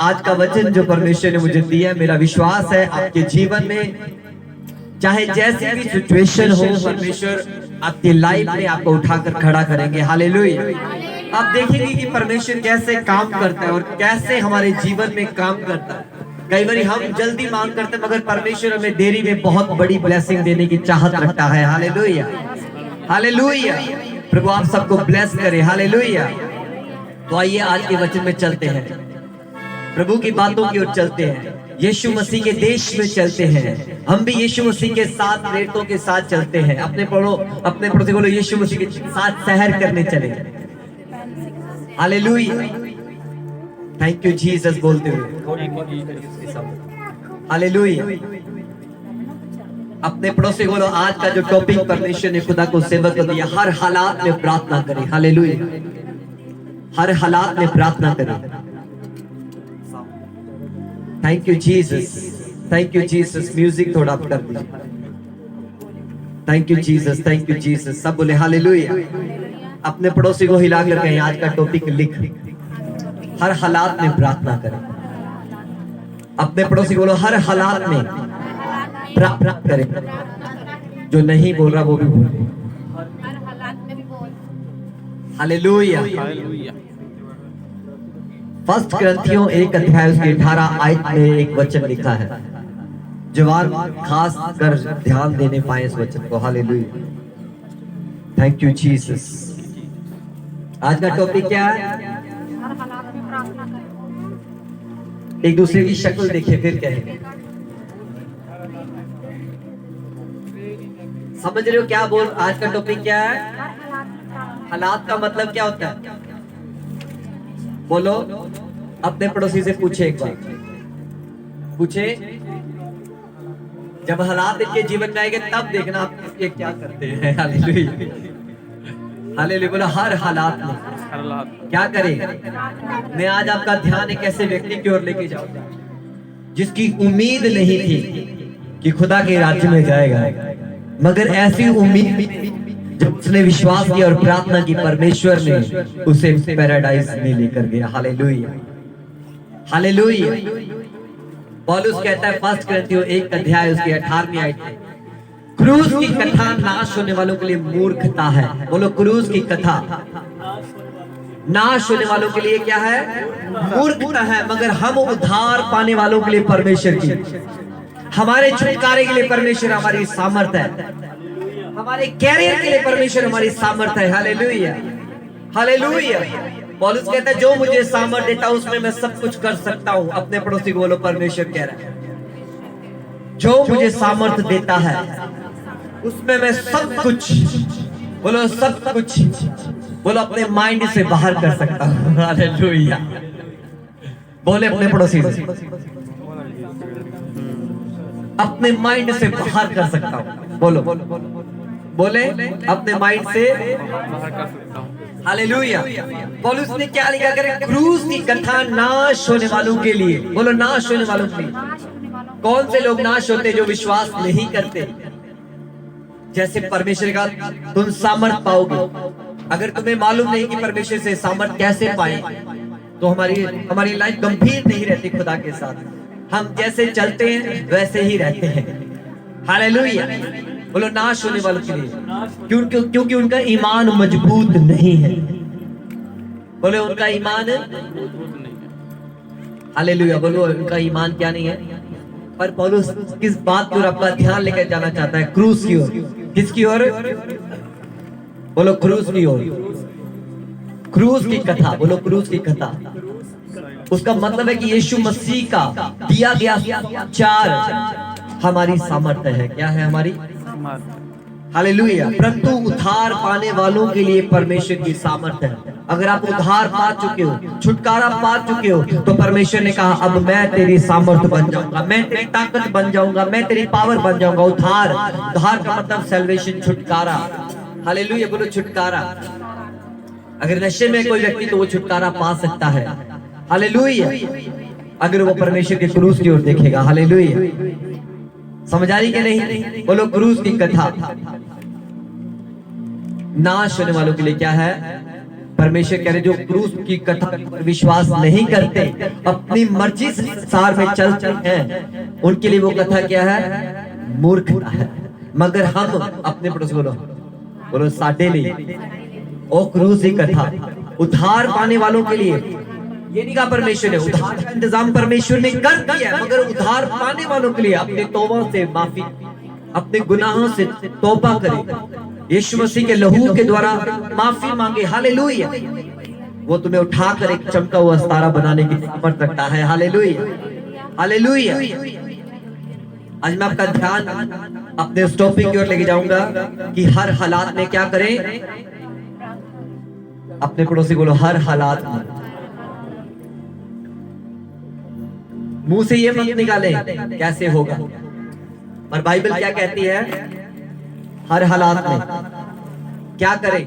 आज का वचन जो परमेश्वर ने मुझे दिया है, मेरा विश्वास है आपके जीवन में चाहे जैसी भी सिचुएशन हो, परमेश्वर आपकी लाइफ में आपको उठाकर खड़ा करेंगे। हालेलुया। आप देखेंगे कि परमेश्वर कैसे काम करता है और कैसे हमारे जीवन में काम करता है। कई बार हम जल्दी मांग करते हैं, मगर परमेश्वर हमें देरी में बहुत बड़ी ब्लेसिंग देने की चाहत रखता है। Hallelujah, hallelujah. प्रभु आप सबको ब्लेस करे। हालेलुया। तो आइए आज के वचन में चलते हैं, प्रभु की बातों की ओर चलते हैं, यीशु मसीह के देश में चलते हैं। हम भी यीशु मसीह के साथ, प्रेरितों के साथ चलते हैं। अपने पड़ोसी बोलो, यीशु मसीह के साथ सैर करने चले। हालेलुया, थैंक यू जीसस बोलते हुए। हालेलुया। अपने पड़ोसी बोलो, आज का जो टॉपिक परमेश्वर ने खुदा को सेवक को दिया, हर हालात में प्रार्थना करें। हालेलुया, हर हालात में प्रार्थना करें। Thank you Jesus, thank you Jesus. Music थोड़ा अप कर दीजिए। Thank you Jesus, thank you Jesus. सब बोले हालेलुया। अपने पड़ोसी को हिला कर कहें, आज का टॉपिक लिख, हर हालात में प्रार्थना करें। अपने पड़ोसी बोलो, हर हालात में प्रार्थना करें। जो नहीं बोल रहा वो भी बोले। हालेलुया। फर्स्ट ग्रंथियों 1 अध्याय उसके 18 आयत में एक वचन लिखा है। जवान खास कर ध्यान देने पाए इस वचन को। Hallelujah, thank you Jesus. आज का टॉपिक क्या है? एक दूसरे की शक्ल देखे फिर कहेंगे। समझ रहे हो क्या बोल? आज का टॉपिक क्या है? हालात का मतलब क्या होता है? बोलो। अपने पड़ोसी से पूछे, एक बार पूछे, जब हालात इनके जीवन में आएंगे तब देखना आप इसके क्या करते हैं। Hallelujah, hallelujah. बोलो, हर हालात में क्या करें? मैं आज आपका ध्यान एक ऐसे व्यक्ति की ओर लेके जाऊंगा जिसकी उम्मीद नहीं थी कि खुदा के राज्य में जाएगा, मगर ऐसी उम्मीद जब उसने विश्वास किया और प्रार्थना की, परमेश्वर ने उसे पैराडाइज में लेकर गया। Hallelujah, hallelujah. पौलुस कहता है फर्स्ट ग्रंथियों 1 अध्याय उसके 18वीं आयत में, क्रूस की कथा नाश होने वालों के लिए मूर्खता है। बोलो, क्रूस की कथा नाश होने वालों के लिए क्या है? मूर्खता है, मगर हम उद्धार पाने वालों के लिए परमेश्वर की, हमारे छुटकारे के लिए परमेश्वर हमारी सामर्थ है, हमारे कैरियर के लिए परमेश्वर हमारी सामर्थ है। Hallelujah, hallelujah. पौलुस कहता है, जो मुझे सामर्थ देता है उसमें मैं सब कुछ कर सकता हूं। अपने पड़ोसी को बोलो, परमेश्वर कह रहा है, जो मुझे सामर्थ देता है उसमें मैं सब कुछ, बोलो सब कुछ, बोलो अपने माइंड से बाहर कर सकता हूं। हालेलुया। बोले अपने पड़ोसी से, अपने माइंड से बाहर कर सकता हूं। बोलो, बोले अपने माइंड से बाहर कर सकता हूं। हालेलुया। पौलुस ने क्या लिखा? करें, क्रूस की कथा नाश होने वालों के लिए। बोलो, नाश होने वालों के लिए। कौन से लोग नाश होते? जो विश्वास नहीं करते। जैसे परमेश्वर का तुम सामर्थ पाओगे, अगर तुम्हें मालूम नहीं कि परमेश्वर से सामर्थ कैसे पाए, तो हमारी लाइफ गंभीर नहीं रहती खुदा के साथ। हम जैसे चलते हैं वैसे ही रहते हैं। हालेलुया। बोलो, नाश होने वालों के लिए, क्योंकि उनका ईमान मजबूत नहीं है। बोले, उनका ईमान, हालेलुया। बोलो, उनका ईमान क्या नहीं है? पर पौलुस किस बात की ओर आपका ध्यान लेकर जाना चाहता है? क्रूस की ओर। किसकी ओर? बोलो, क्रूस की ओर। क्रूस की कथा। बोलो, क्रूस की कथा। उसका मतलब है कि यीशु मसीह का दिया गया चार हमारी सामर्थ्य है। क्या है? हमारी। हालेलुया। परंतु उद्धार पाने वालों के लिए परमेश्वर की सामर्थ्य है। अगर आप उद्धार पा चुके हो, छुटकारा पा चुके हो, तो परमेश्वर ने कहा, अब मैं तेरी सामर्थ्य बन जाऊंगा, मैं तेरी ताकत बन जाऊंगा, मैं तेरी पावर बन जाऊंगा। उद्धार, उद्धार का मतलब सैल्वेशन, छुटकारा। हालेलुया। बोलो, छुटकारा। अगर नशे में कोई व्यक्ति, तो वो छुटकारा पा सकता है। हालेलुया। अगर वो परमेश्वर के क्रूस की ओर देखेगा। हालेलुया। समझ आ रही कि नहीं? बोलो, क्रूस की कथा नाश होने वालों के लिए क्या है? परमेश्वर कह रहे जो क्रूस की कथा पर विश्वास नहीं करते, अपनी मर्जी से संसार में चलते हैं, उनके लिए वो कथा क्या है? मूर्खता है। मगर हम अपने पड़ोस बोलो साडे लिए ओ क्रूस की कथा उद्धार पाने वालों के लिए। ये नहीं कहा परमेश्वर ने, उद्धार का इंतजाम परमेश्वर ने कर दिया, मगर उद्धार पाने वालों के लिए अपने तौबा से माफी, अपने गुनाहों से तौबा करे, यीशु मसीह के लहू के द्वारा माफी मांगे। हालेलुया। वो तुम्हें उठाकर एक चमका हुआ सितारा बनाने की सामर्थ रखता है। Hallelujah, hallelujah. आज मैं आपका ध्यान अपने उस टॉपिक की ओर लेके जाऊंगा कि हर हालात में क्या करें। अपने पड़ोसी बोलो हर हालात में। मुंह से ये मत निकाले कैसे होगा, पर बाइबल क्या कहती है? हर हालात में क्या करें?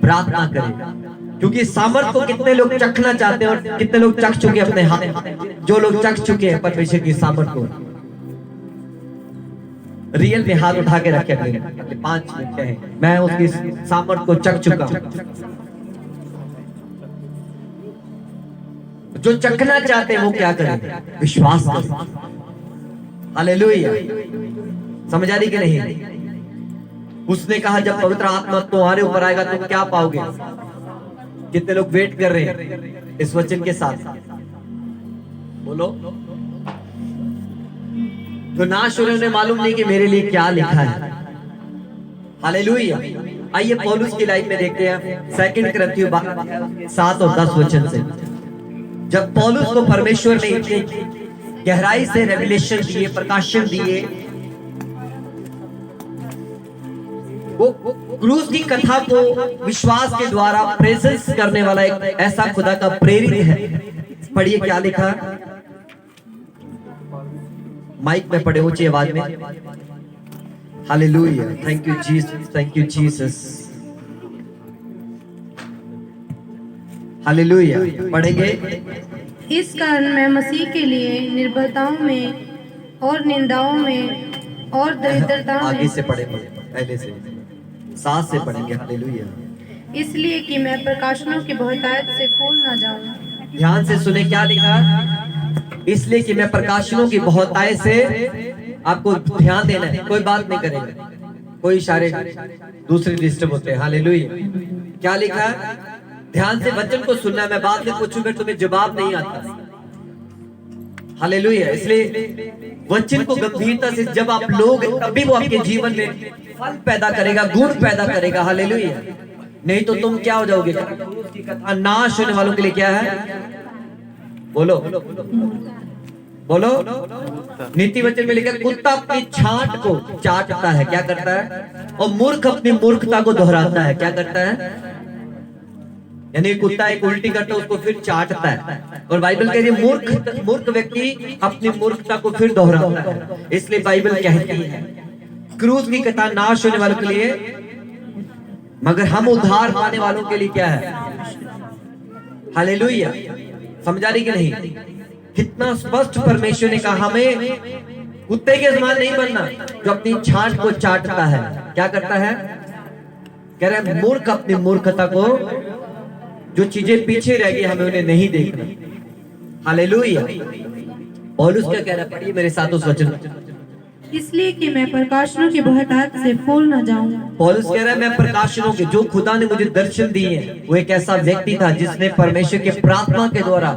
प्रार्थना करें। क्योंकि सामर्थ को कितने लोग चखना चाहते हैं और कितने लोग चख चुके हैं अपने हाथ। जो लोग चख चुके हैं परमेश्वर की सामर्थ को, रियल में हाथ उठा के रखे अगले 5 मिनट है, मैं उसकी सामर्थ को चख चुका हूं। जो चखना चाहते हैं वो क्या करें? विश्वास करें। हालेलुया। समझ आ रही कि नहीं? उसने कहा जब पवित्र आत्मा तुम्हारे ऊपर आएगा तुम क्या पाओगे? कितने लोग वेट कर रहे हैं इस वचन के साथ? बोलो। जो नाश हो रहे उन्हें मालूम नहीं कि मेरे लिए क्या लिखा है। हालेलुया। आइए पौलुस की लाइफ में देखते हैं 2 कुरिन्थियों 7 और 10 वचन से। जब पौलुस को परमेश्वर ने इतनी गहराई से रेवलेशन दिए, प्रकाशन दिए, वो क्रूस की कथा को विश्वास के द्वारा प्रेजेंस करने वाला एक ऐसा खुदा का प्रेरित है। पढ़िए क्या लिखा, माइक में पढ़े ऊंची आवाज में। Hallelujah. Thank you Jesus, thank you Jesus. Hallelujah. पढ़ेंगे। इस कारण मैं मसीह के लिए निर्बलताओं में और निंदाओं में और दरिद्रता में, आगे से पढ़े पहले से 7 से पढ़ेंगे। हालेलुया। इसलिए कि मैं प्रकाशनों की बहुतायत से फूल न जाऊं। ध्यान से सुने क्या लिखा, इसलिए कि मैं प्रकाशनों की बहुतायत से, आपको ध्यान देना है, कोई बात नहीं करेगा, कोई इशारे दूसरे डिस्टर्ब होते हैं। हालेलुया। क्या लिखा, ध्यान से वचन को सुनना। मैं बाद में पूछूंगा तुम्हें जवाब नहीं आता। हालेलुया। इसलिए वचन को गंभीरता से जब आप लोग, तभी वो आपके जीवन में फल पैदा करेगा, गुण पैदा करेगा। हालेलुया। नहीं तो तुम क्या हो जाओगे? नाश होने वालों के लिए क्या है? बोलो बोलो। नीति वचन में लिखा, कुत्ता अपनी छांट को चाटता है, क्या करता है? और मूर्ख अपनी मूर्खता को दोहराता है, क्या करता है? यानी कुत्ता एक उल्टी करता है उसको फिर चाटता है, और बाइबल कहती है मूर्ख व्यक्ति अपनी मूर्खता को फिर दोहराता है। इसलिए बाइबल कहती है क्रूस की कथा नाश होने वालों के लिए, मगर हम उद्धार पाने वालों के लिए क्या है? हालेलुया। समझ आ रही कि नहीं? कितना स्पष्ट परमेश्वर ने कहा, हमें कुत्ते के समान नहीं बनना जो अपनी छांट को चाटता है। क्या करता है? कह रहे हैं मूर्ख अपनी मूर्खता को, जो चीजें पीछे रह गई हमें उन्हें नहीं देखना। हालेलुया। पौलुस क्या कह रहा है? पढ़िए मेरे साथ उस वचन। इसलिए कि मैं प्रकाशनों की बहुतायत से फूल न जाऊं। पौलुस कह रहा है मैं प्रकाशनों के, जो खुदा ने मुझे दर्शन दिए हैं, वो एक ऐसा व्यक्ति था जिसने परमेश्वर के प्रार्थना के द्वारा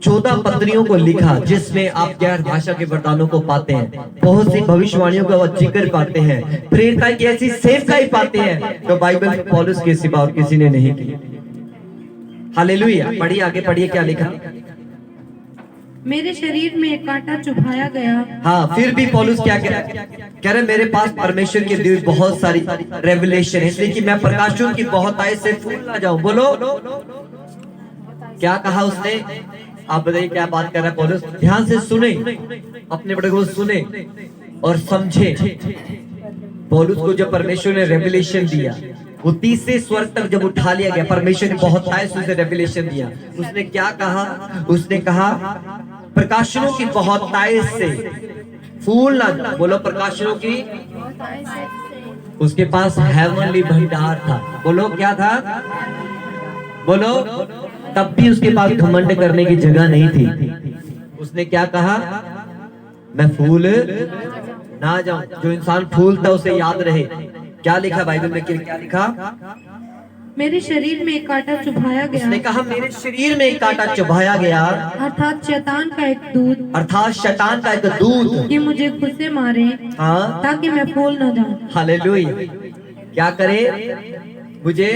14 पत्रियों को लिखा, जिसमें आप गैर भाषा के वरदानों को पाते हैं, बहुत सी भविष्यवाणियों का जिक्र पाते हैं, प्रेरिताई की ऐसी सेवकाई पाते हैं तो बाइबल पौलुस के सिवा और किसी ने नहीं की। हालेलुया। पढ़िए आगे, पढ़िए क्या लिखा। मेरे शरीर में एक कांटा चुभाया गया। हाँ, फिर भी पौलुस क्या कह रहे, मेरे पास परमेश्वर की दी हुई बहुत सारी रेवलेशन है, इसलिए कि मैं प्रकाशों की बहुतायत से फूल ना जाऊं। बोलो क्या कहा उसने? आप बताइए क्या बात कर रहा है पौलुस? ध्यान से सुने, अपने बड़े को सुने और समझे। पौलुस को जब परमेश्वर ने रेवलेशन दिया, वो 30 स्वर्ग तक जब उठा लिया गया, परमेश्वर ने बहुतायत से उसे रेवलेशन दिया। उसने क्या कहा? उसने कहा प्रकाशनों की बहुतायत से फूल ना, बोलो प्रकाशनों की उसके पास हेवनली भंडार था। बोलो क्या था? बोलो। तब भी उसके पास घमंड करने की जगह नहीं थी। उसने क्या कहा? मैं फूल ना जाऊं। जो इंसान फूल था उसे याद रहे। क्या लिखा बाइबल में? क्या लिखा? मेरे शरीर में एक कांटा चुभाया उसने गया, कहा मेरे शरीर में एक कांटा चुभाया गया, अर्थात शैतान का एक दूत, अर्थात शैतान का एक दूत, कि मुझे घुसे मारे, हाँ, ताकि मैं फूल न जाऊं। हालेलुया। क्या करे? मुझे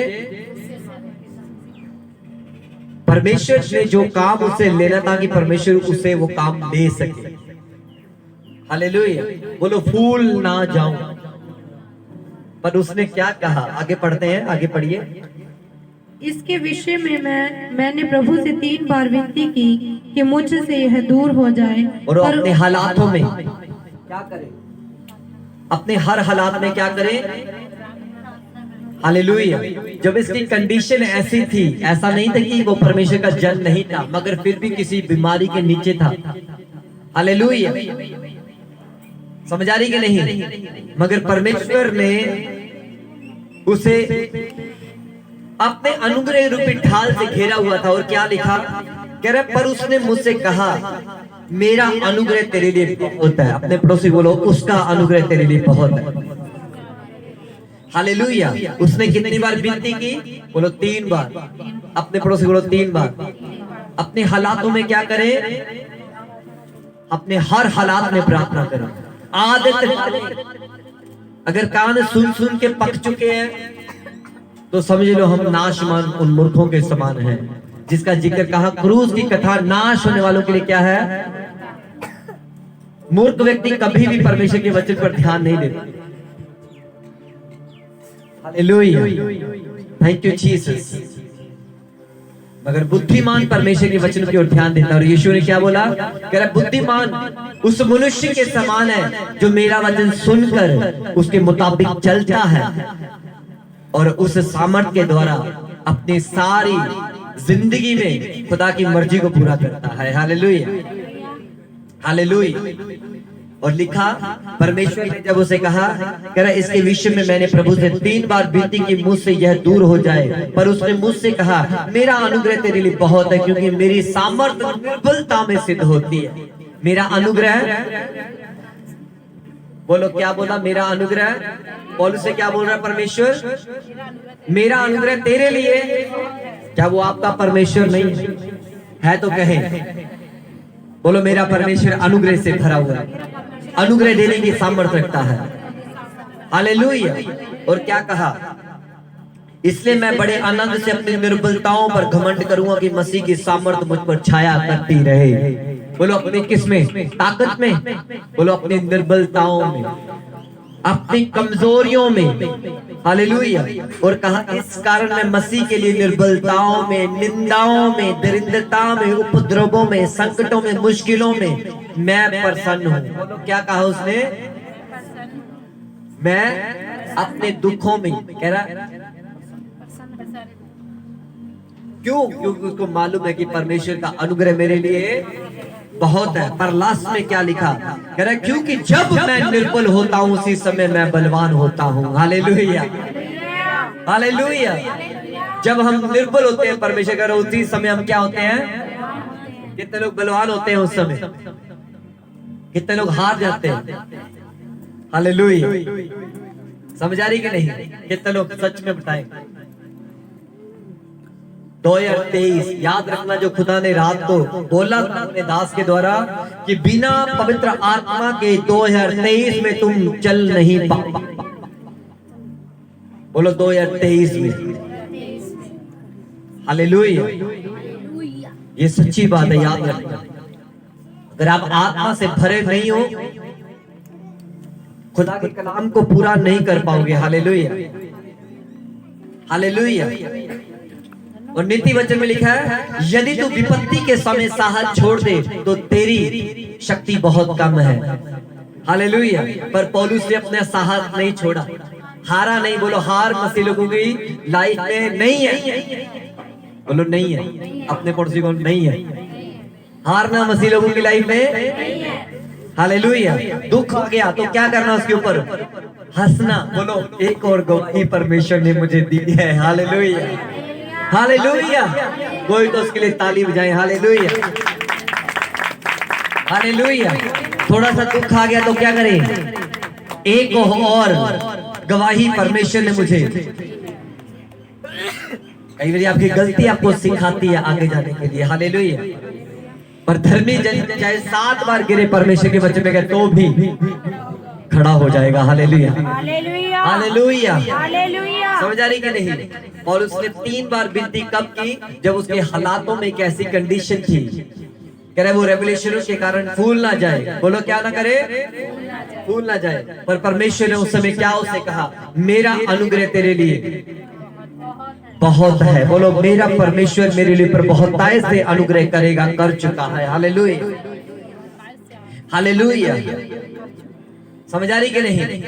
परमेश्वर ने जो काम उससे लेना था कि परमेश्वर उसे वो काम दे सके। हालेलुया। बोलो फूल ना जाऊं। पर उसने क्या कहा? आगे पढ़ते हैं, आगे पढ़िए। इसके विषय में मैंने प्रभु से 3 बार विनती की कि मुझसे यह दूर हो जाए, और अपने हालातों में क्या करे? अपने हर हालात में क्या करे? हालेलुया। जब इसकी कंडीशन ऐसी थी, ऐसा नहीं था कि वो परमेश्वर का जन नहीं था, मगर फिर भी किसी बीमारी के नीचे था। हालेलुया। समझ आ रही कि नहीं? मगर परमेश्वर ने उसे अपने अनुग्रह रूपी ढाल से घेरा हुआ था। और क्या लिखा? कह रहा पर उसने मुझसे कहा मेरा अनुग्रह तेरे लिए बहुत है। अपने पड़ोसी बोलो उसका अनुग्रह तेरे लिए बहुत है। हालेलुया। उसने कितनी बार विनती की? बोलो 3 बार। अपने पड़ोसी बोलो 3 बार। अपने हालातों में क्या करे? अपने हर हालात में प्रार्थना करें। आदत अगर कान सुन सुन के पक चुके हैं तो समझ लो हम नाशमान उन मूर्खों के समान हैं, जिसका जिक्र कहा क्रूस की कथा नाश होने वालों के लिए क्या है? मूर्ख व्यक्ति कभी भी परमेश्वर के वचन पर ध्यान नहीं देता। हालेलुया। Thank you Jesus. मगर बुद्धिमान परमेश्वर के वचन की ओर ध्यान देता है। और यीशु ने क्या बोला? कह रहा बुद्धिमान उस मनुष्य के समान है जो मेरा वचन सुनकर उसके मुताबिक चलता है और उस सामर्थ्य के द्वारा अपनी सारी जिंदगी में खुदा की मर्जी को पूरा करता है। Hallelujah, hallelujah. और लिखा परमेश्वर ने जब उसे कहा, कह रहा इसके विषय में मैंने प्रभु से 3 बार विनती की मुझसे यह दूर हो जाए, पर उसने मुझसे कहा मेरा अनुग्रह तेरे लिए बहुत है, क्योंकि मेरी सामर्थ्य निर्बलता में सिद्ध होती है। मेरा अनुग्रह, बोलो क्या बोला? मेरा अनुग्रह। पौलुस से क्या बोल रहा है परमेश्वर? मेरा अनुग्रह तेरे लिए। क्या वो आपका परमेश्वर नहीं है? तो कहे, बोलो मेरा परमेश्वर अनुग्रह से भरा हुआ है, अनुग्रह देने की सामर्थ्य रखता है। हालेलुया। और क्या कहा? इसलिए मैं बड़े आनंद से अपनी निर्बलताओं पर घमंड करूंगा कि मसीह की सामर्थ्य मुझ पर छाया करती रहे। बोलो अपनी किस में? ताकत में। बोलो अपनी निर्बलताओं में, अपनी कमजोरियों में। हालेलुया। और कहा इस कारण मैं मसीह के लिए निर्बलताओं में, निंदाओं में, दरिद्रता में, उपद्रवों में, संकटों में, मुश्किलों में मैं प्रसन्न हूं। बोलो क्या कहा उसने? मैं अपने दुखों में, कह रहा क्यों? क्योंकि उसको मालूम है कि परमेश्वर का अनुग्रह मेरे लिए बहुत है। पर लास्ट में क्या लिखा? कह रहा क्योंकि जब मैं निर्बल होता हूं उसी समय मैं बलवान होता हूं। Hallelujah, hallelujah. जब हम निर्बल होते हैं परमेश्वर का, उसी समय हम क्या होते हैं? कितने लोग बलवान होते हैं उस समय? कितने लोग हार जाते हैं? हालेलुया। समझ आ रही कि नहीं? कितने लोग सच में बताएं? 2023 याद रखना, जो खुदा ने रात को बोला था अपने दास के द्वारा कि बिना पवित्र आत्मा के 2023 में तुम चल नहीं पाओ। बोलो 2023 में। हालेलुया। ये सच्ची बात है, याद रखना। अगर आप आत्मा से भरे नहीं हो, खुदा के कलाम को पूरा नहीं कर पाओगे। Hallelujah, hallelujah. और नीति वचन में लिखा है यदि तू विपत्ति के समय साहस छोड़ दे तो तेरी शक्ति बहुत कम है। हालेलुया। पर पौलुस ने अपना साहस नहीं छोड़ा, हारा नहीं। बोलो हार मसीह लोगों की लाइफ में नहीं है। बोलो नहीं है। अपने पड़ोसी को नहीं है। हारना मसीह लोगों की लाइफ में। हालेलुया। दुख आ गया तो क्या करना उसके ऊपर? हंसना। बोलो एक और गवाही परमेश्वर ने मुझे दी है। Hallelujah, hallelujah. कोई तो उसके लिए ताली बजाए। Hallelujah, hallelujah. थोड़ा सा दुख आ गया तो क्या करें, एक और गवाही परमेश्वर ने मुझे। कई बार आपकी गलती आपको सिखाती है आगे जाने के लिए। हालेलुया। पर धर्मी जन चाहे 7 बार गिरे परमेश्वर के वचन में गए तो भी खड़ा हो जाएगा। Hallelujah, hallelujah, hallelujah. हालेलुया। समझ आ रही कि नहीं? और उसने 3 बार विनती कब की, जब उसके हालातों में एक ऐसी कंडीशन थी, कह रहे वो रेवलेशन के कारण फूल ना जाए। बोलो क्या ना करे, फूल ना जाए। पर परमेश्वर ने उस समय क्या उसे कहा, मेरा अनुग्रह तेरे लिए बहुत है। बोलो मेरा परमेश्वर मेरे लिए पर बहुताय से अनुग्रह करेगा, कर चुका है। Hallelujah, hallelujah. समझ आ रही कि नहीं?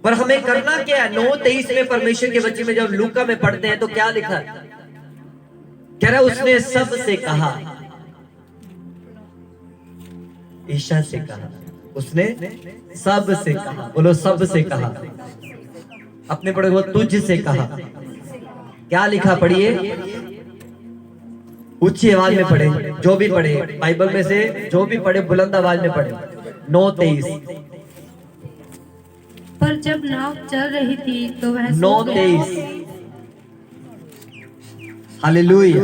पर हमें करना क्या है? 9:23 में परमेश्वर के बच्चे में जब लूका में पढ़ते हैं तो क्या लिखा है, कह रहा उसने सबसे कहा, ईशा से कहा, उसने सबसे कहा। बोलो सबसे कहा। अपने पढ़े वो तुझ से कहा। क्या लिखा पढ़िए, ऊंची आवाज में पढ़े, जो भी पढ़े बाइबल में से, जो भी पढ़े बुलंद आवाज में पढ़े। 9:23। पर जब नाव चल रही थी तो वह सो गया। 9:23। हालेलुया।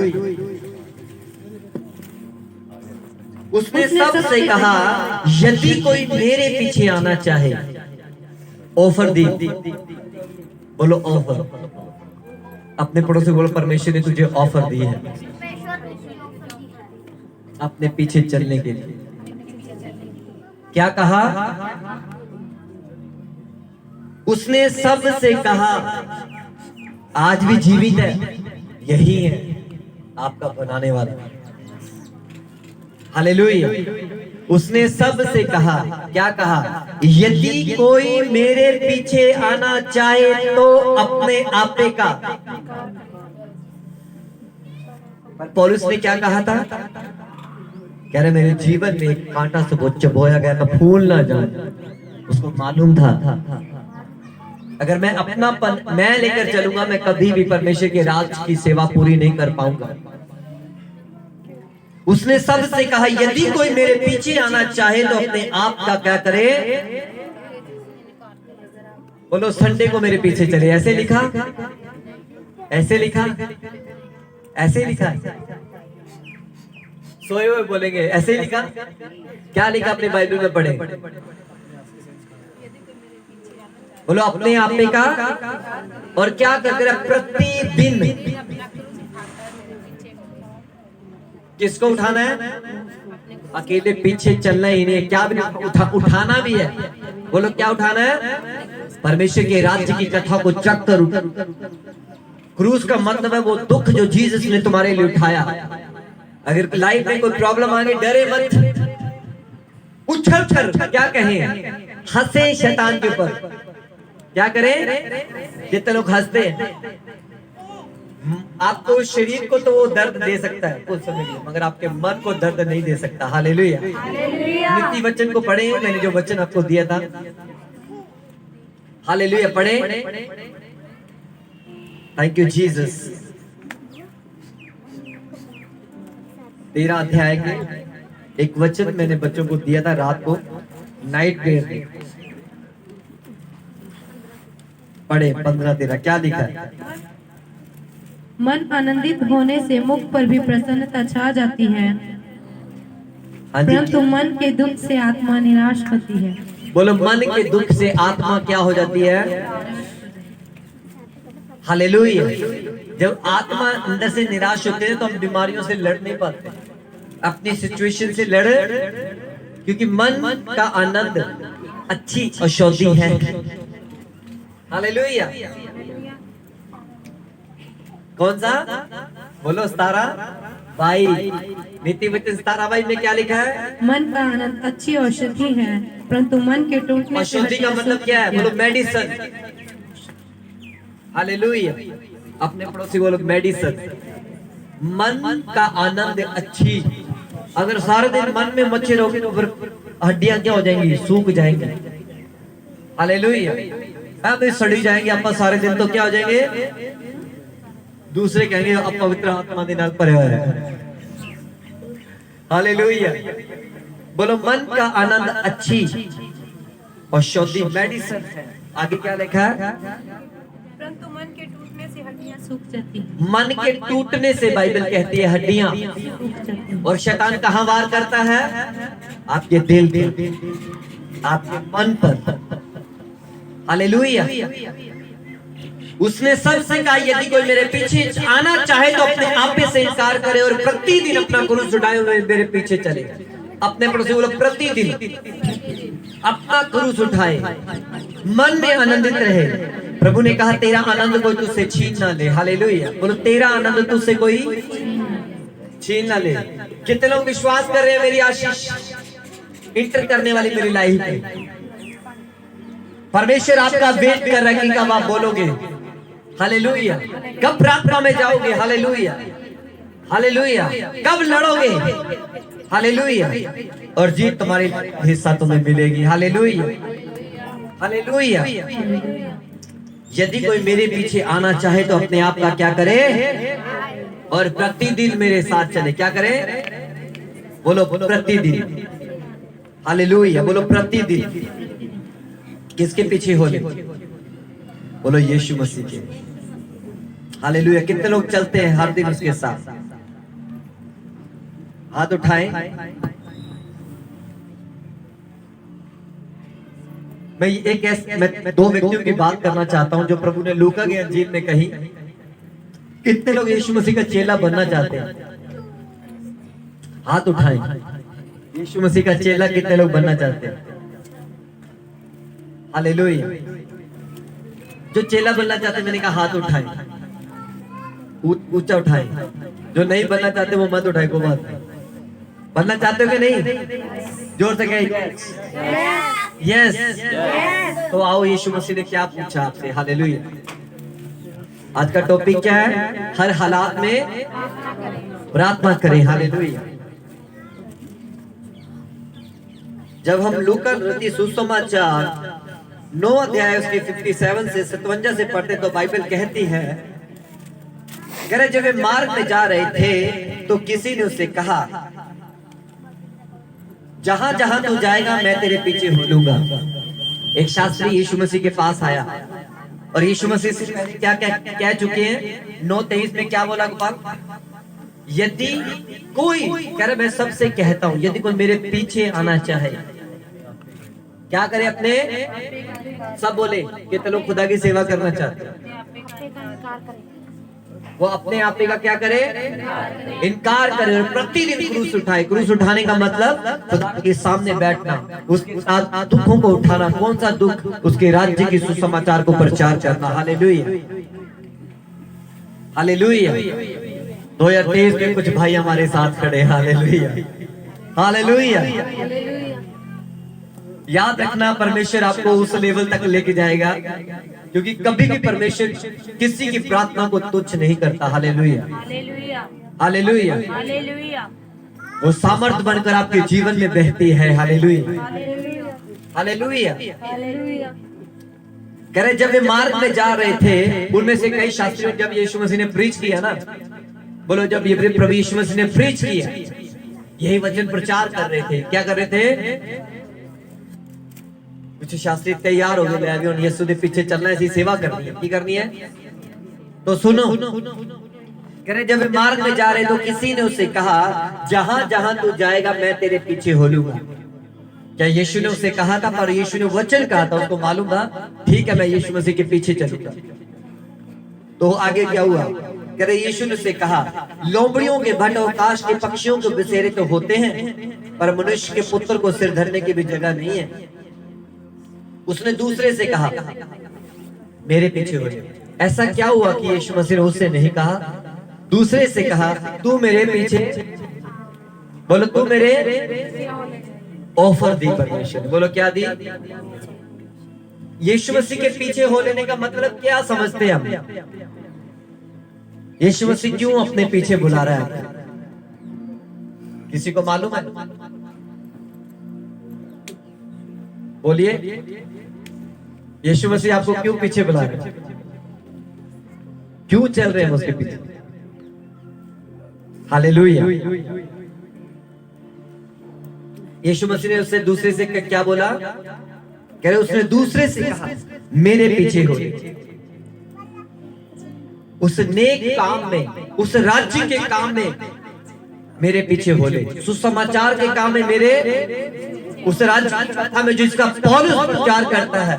उसने सबसे कहा, यदि कोई मेरे पीछे आना चाहे, ऑफर दी। बोलो ऑफर। अपने पड़ोसी बोलो परमेश्वर ने तुझे ऑफर दी है अपने पीछे चलने के लिए। क्या कहा? उसने सबसे कहा, आज भी जीवित है, यही है आपका बनाने वाला। हालेलुया। उसने सबसे कहा, क्या कहा, यदि कोई मेरे पीछे आना चाहे तो अपने आपे का। पौलुस ने क्या कहा था? कह रहे मेरे जीवन में एक कांटा से वो चबोया गया, मैं फूल ना जाऊं। उसको मालूम था अगर मैं अपनापन मैं लेकर चलूंगा, मैं कभी भी परमेश्वर के राज की सेवा पूरी नहीं कर पाऊंगा। उसने सबसे कहा, यदि कोई मेरे पीछे आना चाहे तो अपने आप का क्या करे। बोलो संडे को मेरे पीछे चले। ऐसे लिखा, ऐसे लिखा, ऐसे लिखा। सोए हुए बोलेंगे ऐसे लिखा। क्या लिखा अपने बाइबल में पढ़े? बोलो अपने आपे का। और क्या कर रहा प्रतिदिन? किसको उठाना है? अकेले पीछे चलना ही नहीं, क्या भी उठाना भी है। बोलो क्या उठाना है? परमेश्वर के राज्य की कथा को चक कर क्रूस का मतलब है वो दुख जो जीसस ने तुम्हारे लिए उठाया। अगर लाइफ में कोई प्रॉब्लम आ गई, डरे मत, उछल कर क्या कहें, हंसे शैतान के ऊपर। क्या करें? जितने लोग हंसते हैं, आपको शरीर को तो वो दर्द दे सकता है कुछ समय लिए, मगर आपके मन को दर्द नहीं दे सकता। हालेलुया। नीति वचन को पढ़े, मैंने जो वचन आपको दिया था। हालेलुया पढ़े। Thank you Jesus. 13 अध्याय के एक वचन मैंने बच्चों को दिया था रात को नाइट प्रेयर में। पढ़े 15-13। क्या लिखा है? मन आनंदित होने से मुख पर भी प्रसन्नता छा जाती है, हाँ जी। परंतु मन के दुख से आत्मा निराश होती है। बोलो मन के दुख से आत्मा क्या हो जाती है? हालेलुया। जब आत्मा अंदर से निराश होते हैं तो हम बीमारियों से लड़ नहीं पाते, अपनी सिचुएशन से लड़, क्योंकि मन का आनंद अच्छी औषधि है। हालेलुया। कौन सा? बोलो सतारा भाई। नीति वचन 17 भाई में क्या लिखा है? मन का आनंद अच्छी औषधि है, परंतु मन के टूटने से औषधि का मतलब क्या है? बोलो मेडिसिन। हालेलुया। अपने पड़ोसी बोलो मेडिसिन। मन का आनंद अच्छी। अगर सारे दिन मन में मच्छे रहोगे तो फिर हड्डियां क्या हो जाएंगी? सूख जाएंगी। हालेलुया। आप सड़ी जाएंगे आप सारे दिन, तो क्या हो जाएंगे? दूसरे कहेंगे अब पवित्र आत्मा दे नाल भरे हुए हैं। हालेलुया। बोलो मन का आनंद अच्छी और शुद्ध मेडिसिन है। आगे क्या लिखा है? परंतु मन के टूटने से हड्डियां सूख जाती मन के टूटने से बाइबल कहती है हड्डियां। और शैतान कहां वार करता है? आपके दिल पे, आपके मन पर। हालेलुया। उसने सबसे कहा यदि कोई मेरे पीछे आना चाहे तो अपने आप से इनकार करे और प्रतिदिन अपना क्रूस उठाए हुए मेरे पीछे चले। अपने प्रभु से बोलो प्रतिदिन अपना क्रूस उठाए, मन में आनंदित रहे। प्रभु ने कहा तेरा आनंद कोई तुझसे छीन ना ले। हालेलुया। बोलो तेरा आनंद तुझसे कोई छीन ना ले। कितने लोग विश्वास कर रहे हैं मेरी आशीष इंटर करने वाली मेरी लाइफ में? परमेश्वर आपका वेट कर रहा है कि कब आप बोलोगे हालेलुया, कब प्रार्थना में जाओगे हालेलुया, हालेलुया, कब लड़ोगे हालेलुया, और जीत तुम्हारी हिस्सा तुम्हें मिलेगी। Hallelujah, hallelujah. यदि कोई मेरे पीछे आना चाहे तो अपने आप का क्या करे और प्रतिदिन मेरे साथ चले। क्या करे? बोलो प्रतिदिन। हालेलुया। बोलो प्रतिदिन। किसके पीछे होले? बोलो यीशु मसीह के। हालेलुया। कितने लोग चलते हैं हर दिन उसके साथ? हाथ उठाएं। मैं दो व्यक्तियों की बात करना चाहता हूं जो प्रभु ने लूका के अंजील में कही। कितने लोग यीशु मसीह का चेला बनना चाहते हैं? हाथ उठाएं। यीशु मसीह का चेला कितने लोग बनना चाहते हैं? हालेलुया। जो चेला बनना चाहते मैंने कहा हाथ उठाएं, ऊंचा उठाएं। जो नहीं बनना चाहते वो मत उठाए। को बात बनना चाहते हो कि नहीं? जोर से कहिए यस। तो आओ, यीशु मसीह ने क्या पूछा आपसे? हालेलुया। आज का टॉपिक क्या है? हर हालात में प्रार्थना करें। हालेलुया। जब हम लूका रचित सुसमाचार 9 अध्याय उसके 57 से 57 से पढ़ते तो बाइबल कहती है, जब वे मार्ग में जा रहे थे तो किसी ने उससे कहा जहां जहां तू जाएगा मैं तेरे पीछे हो लूंगा। एक शास्त्री यीशु मसीह के पास आया और यीशु मसीह से क्या कह चुके हैं? 9:23 में क्या बोला? यदि कोई कह रहे मैं सबसे कहता हूं यदि कोई मेरे पीछे आना चाहे क्या करे? अपने सब बोले कितने लोग खुदा की सेवा करना चाहते हैं? वो अपने आप का क्या करे? इनकार करे और प्रतिदिन क्रूस उठाए। क्रूस उठाने का मतलब खुदा के सामने बैठना, उसके साथ दुखों को उठाना। कौन सा दुख? उसके राज्य की सुसमाचार को प्रचार करना। Hallelujah, hallelujah. 2023 में कुछ भाई हमारे साथ खड़े। Hallelujah, hallelujah. याद रखना परमेश्वर आपको उस लेवल तक लेके जाएगा, क्योंकि कभी भी परमेश्वर किसी की प्रार्थना को तुच्छ नहीं करता। Hallelujah, hallelujah, hallelujah. वो सामर्थ बनकर आपके जीवन में बहती है। Hallelujah, hallelujah. कह रहे जब वे मार्ग में जा रहे थे, उनमें से कई शास्त्रियों जब यीशु मसीह ने प्रीच किया ना, बोलो जब ये प्रभु यीशु मसीह ने प्रीच किया, यही वचन प्रचार कर रहे थे। क्या कर रहे थे? कुछ शास्त्री तैयार हो गए, अभी उन यीशु के पीछे चलना है, ऐसी सेवा करनी है। की करनी है? तो सुनो, कह रहे जब वे मार्ग में जा रहे तो किसी ने उससे कहा जहां जहां तू जाएगा मैं तेरे पीछे हो लूंगा। क्या यीशु ने उसे कहा था? पर यीशु ने वचन कहा था, उसको मालूम था ठीक है मैं यीशु मसीह के पीछे चलूंगा। तो आगे क्या हुआ? कह रहे यीशु ने उसे कहा लोमड़ियों के भट्ट और आकाश के पक्षियों के बसेरे तो होते हैं, पर मनुष्य के पुत्र को सिर धरने की भी जगह नहीं है। उसने दूसरे से कहा मेरे पीछे हो जा। ऐसा क्या हुआ कि यीशु मसीह ने उससे नहीं कहा? दूसरे से कहा तू मेरे पीछे, बोलो तू मेरे ऑफर दी परमेश्वर। बोलो क्या दी? यीशु मसीह के पीछे हो लेने का मतलब क्या समझते हैं हम? यीशु मसीह क्यों अपने पीछे बुला रहा है? किसी को मालूम है? बोलिए। यीशु मसीह आपको क्यों पीछे बुला रहे हैं? क्यों चल रहे हैं उसके पीछे? हालेलुया। यीशु मसीह ने उससे दूसरे से क्या बोला? कह रहे उसने दूसरे से कहा मेरे पीछे हो। उस नेक काम में, उस राज्य के काम में मेरे पीछे हो ले। सुसमाचार के काम में मेरे, उस राज्य में जिसका पौलुस प्रचार करता है,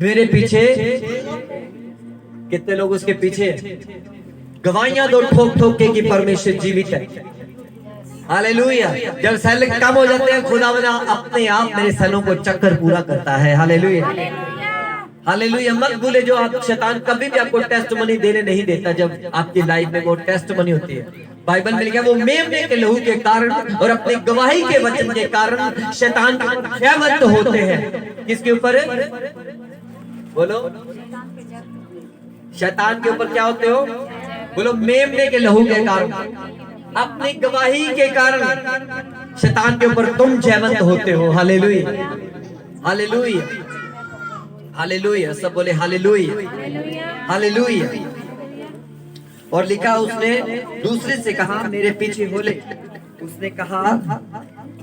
मेरे पीछे। कितने लोग उसके पीछे? गवाहियां दो ठोक ठोक के कि परमेश्वर जीवित है। हालेलुया। जब सैल कम हो जाते हैं, खुदा अपने आप मेरे सैलों को चक्कर पूरा करता है। Hallelujah, hallelujah. मत भूले, जो आप शैतान कभी भी आपको टेस्टमनी देने नहीं देता। जब आपकी लाइफ में वो टेस्टमनी होती है, बाइबल में लिखा है वो मेमने के लहू के कारण और अपनी गवाही के वचन के कारण शैतान जयवंत होते हैं। किसके ऊपर? बोलो, शैतान के ऊपर क्या होते हो? बोलो, मेमने के लहू के कारण, अपनी गवाही के कारण शैतान के ऊपर तुम जयवंत होते हो। Hallelujah, hallelujah, hallelujah. सब बोले हालेलुया, हालेलुया। और लिखा उसने दूसरे से कहा मेरे पीछे हो ले। उसने कहा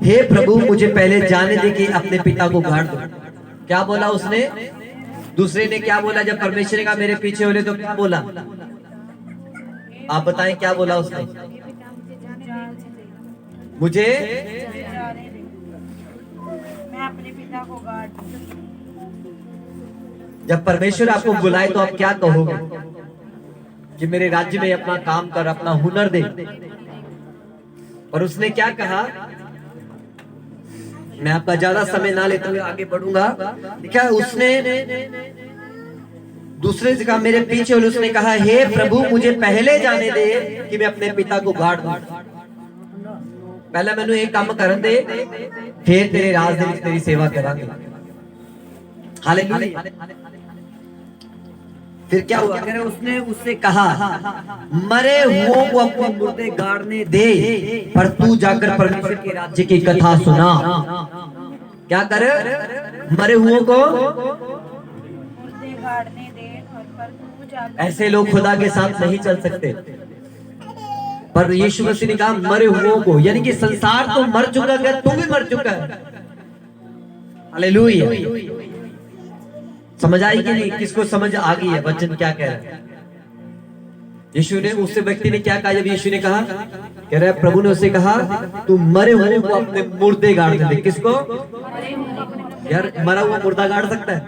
हे प्रभु मुझे पहले जाने दे कि अपने पिता को गाड़ दो। क्या बोला उसने? दूसरे ने क्या बोला? जब परमेश्वर ने कहा मेरे पीछे हो ले, तो क्या बोला? आप बताएं क्या बोला उसने? मुझे मैं अपने पिता को गाड़ दूं। जब परमेश्वर आपको बुलाए तो आप क्या कहोगे? कि मेरे राज्य में अपना काम कर, अपना हुनर दे। और उसने क्या कहा? मैं आपका ज्यादा समय ना लेते हुए आगे बढ़ूंगा। क्या उसने दूसरे से कहा मेरे पीछे, और उसने कहा हे प्रभु मुझे पहले जाने दे कि मैं अपने पिता को गाड़ दूं। पहले मैंने एक काम करन दे, फिर तेरे राज दे तेरी सेवा करांगे। हालेलुया। फिर क्या हुआ? कह रहे उसने उससे कहा मरे हुओं को अपने मुर्दे गाड़ने दे, पर तू जाकर परमेश्वर के राज्य की कथा सुना। क्या करे? मरे हुओं को मुर्दे गाड़ने दे, और पर तू जाकर। ऐसे लोग खुदा के साथ नहीं चल सकते। पर यीशु मसीह ने कहा मरे हुओं को, यानी कि संसार तो मर चुका है, तू भी मर चुका है। हालेलुया। समझ आई कि नहीं? किसको समझ आ गई है वचन क्या कह रहा है? यीशु ने, उससे व्यक्ति ने क्या कहा? जब यीशु ने कहा, कह रहा है प्रभु ने उससे कहा तू मरे हुए को अपने मुर्दे गाड़ने दे। किसको? यार मरा हुआ मुर्दा गाड़ सकता है?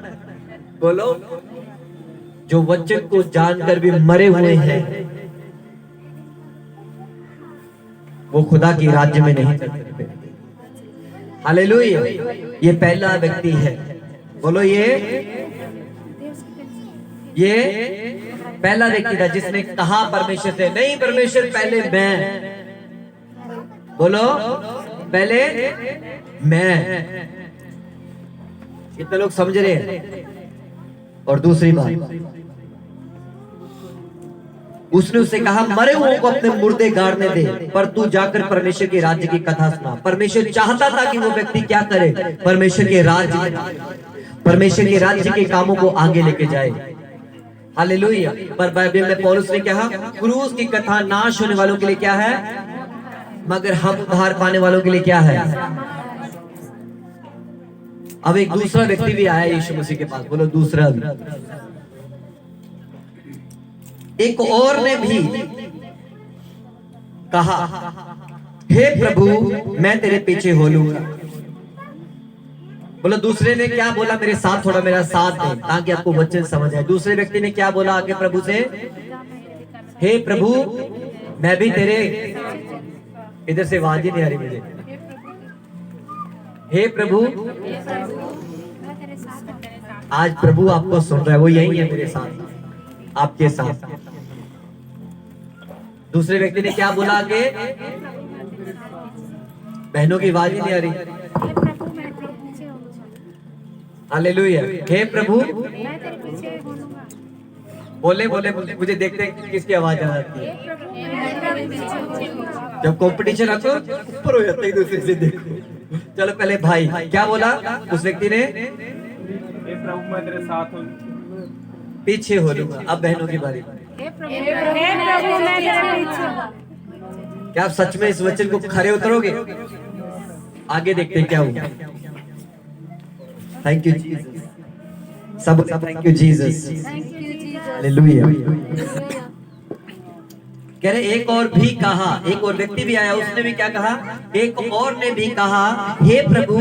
बोलो, जो वचन को जानकर भी मरे हुए हैं वो खुदा की राज्य में नहीं चल सकते। हालेलुया। ये पहला व्यक्ति है। बोलो, ये पहला व्यक्ति था जिसने कहा परमेश्वर से, नहीं परमेश्वर पहले मैं। बोलो, पहले मैं। कितने लोग समझ रहे हैं? और दूसरी बात, उसने उससे कहा मरे हुओं को अपने मुर्दे गाड़ने दे, पर तू जाकर परमेश्वर के राज्य की कथा सुना। परमेश्वर चाहता था कि वो व्यक्ति क्या करे? परमेश्वर के राज्य के कामों को आगे लेके जाए। हालेलुया। पर बाइबल में पौलुस ने कहा क्रूस की कथा नाश होने वालों के लिए क्या है, मगर हम उद्धार पाने वालों के लिए क्या है। अब एक दूसरा व्यक्ति भी आया यीशु मसीह के पास। बोलो, दूसरा भी। एक और ने भी कहा हे प्रभु मैं तेरे पीछे हो लूंगा। बोलो, दूसरे ने क्या बोला? मेरे साथ थोड़ा मेरा साथ दे ताकि आपको वचन समझ आए। दूसरे व्यक्ति ने क्या बोला आगे प्रभु से? हे प्रभु मैं भी तेरे, इधर से आवाज ही नहीं आ रही मुझे। हे प्रभु, आज प्रभु आपको सुन रहा है, वो यही है मेरे साथ, आपके साथ। दूसरे व्यक्ति ने क्या बोला आगे? बहनों की आवाज ही नहीं आ रही। हालेलुया। हे प्रभु, बोले बोले मुझे देखते हैं किसकी आवाज आ जाती है। जब कंपटीशन आता है ऊपर हो जाता है एक दूसरे से। देखो, चलो पहले भाई क्या बोला उस व्यक्ति ने? प्रभु मैं तेरे साथ हूँ। पीछे हो लूंगा। अब बहनों की बारी। हे प्रभु मैं तेरे पीछे हूँ। क्या आप सच में इस वचन को खरे उतरोगे? आगे देखते हैं क्या होगा। Thank you Jesus. सब थैंक यू जीसस। हालेलुया। कह रहे एक और भी कहा, एक और व्यक्ति भी आया, उसने भी क्या कहा? एक और ने भी कहा, हे प्रभु